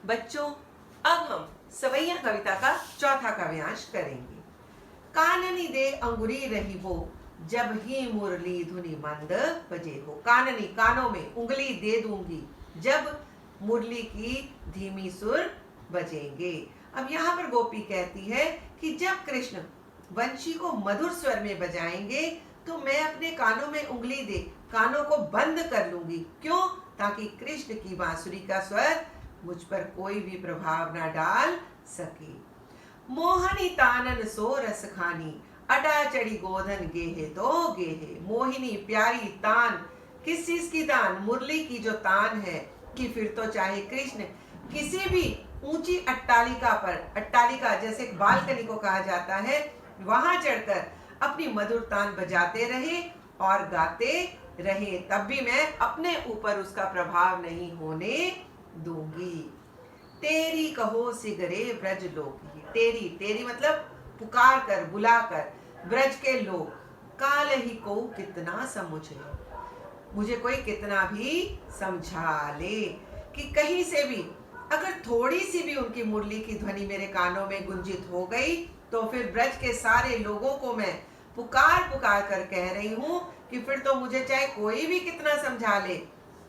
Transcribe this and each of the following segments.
बच्चों, अब हम सवैया कविता का चौथा काव्यांश करेंगे। काननी दे अंगुरी रही वो, जब ही मुरली धुनी मंद बजे हो। काननी, कानों में उंगली दे दूंगी जब मुरली की धीमी सुर बजेंगे। अब यहाँ पर गोपी कहती है कि जब कृष्ण वंशी को मधुर स्वर में बजाएंगे तो मैं अपने कानों में उंगली दे कानों को बंद कर लूंगी। क्यों? ताकि कृष्ण की बांसुरी का स्वर मुझ पर कोई भी प्रभाव ना डाल सके। मोहनी तानन सो रस खानी, अटा चढ़ी गोधन गेहे तो गेहे। मोहिनी प्यारी तान, किस चीज की तान? मुरली की जो तान है, कि फिर तो चाहे कृष्ण किसी भी ऊंची अट्टालिका पर, अट्टालिका जैसे बालकनी को कहा जाता है, वहां चढ़कर अपनी मधुर तान बजाते रहे और गाते रहे, तब भी मैं अपने ऊपर उसका प्रभाव नहीं होने दूंगी। तेरी कहो सिगरे ब्रज लोग ही। तेरी, तेरी मतलब पुकार कर, बुलाकर, ब्रज के लोग। काल ही को कितना समुझे, मुझे कोई कितना भी समझा ले। कि कहीं से भी अगर थोड़ी सी भी उनकी मुरली की ध्वनि मेरे कानों में गुंजित हो गई तो फिर ब्रज के सारे लोगों को मैं पुकार पुकार कर कह रही हूं कि फिर तो मुझे चाहे कोई भी कितना समझा ले,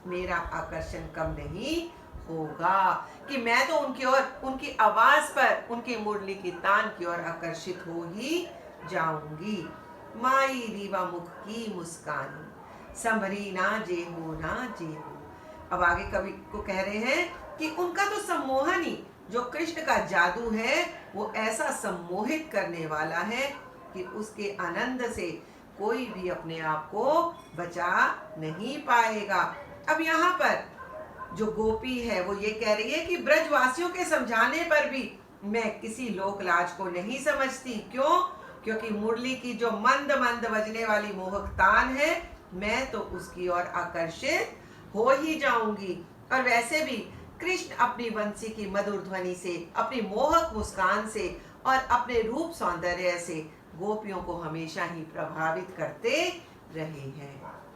मेरा आकर्षण कम नहीं होगा। कि मैं तो उनकी ओर, उनकी आवाज पर, उनकी मुरली की तान की ओर आकर्षित हो ही जाऊंगी। माई रीवा मुख की मुस्कानी, संभरी ना जे हो। अब आगे कवि को कह रहे हैं कि उनका तो सम्मोहन ही, जो कृष्ण का जादू है, वो ऐसा सम्मोहित करने वाला है कि उसके आनंद से कोई भी अपने आप को बचा नहीं पाएगा। अब यहाँ पर जो गोपी है वो ये कह रही है कि ब्रजवासियों के समझाने पर भी मैं किसी लोक लाज को नहीं समझती। क्यों? क्योंकि मुरली की जो मंद मंद बजने वाली मोहक तान है, मैं तो उसकी ओर आकर्षित हो ही जाऊंगी। और वैसे भी कृष्ण अपनी वंशी की मधुर ध्वनि से, अपनी मोहक मुस्कान से और अपने रूप सौंदर्य से गोपियों को हमेशा ही प्रभावित करते रहे हैं।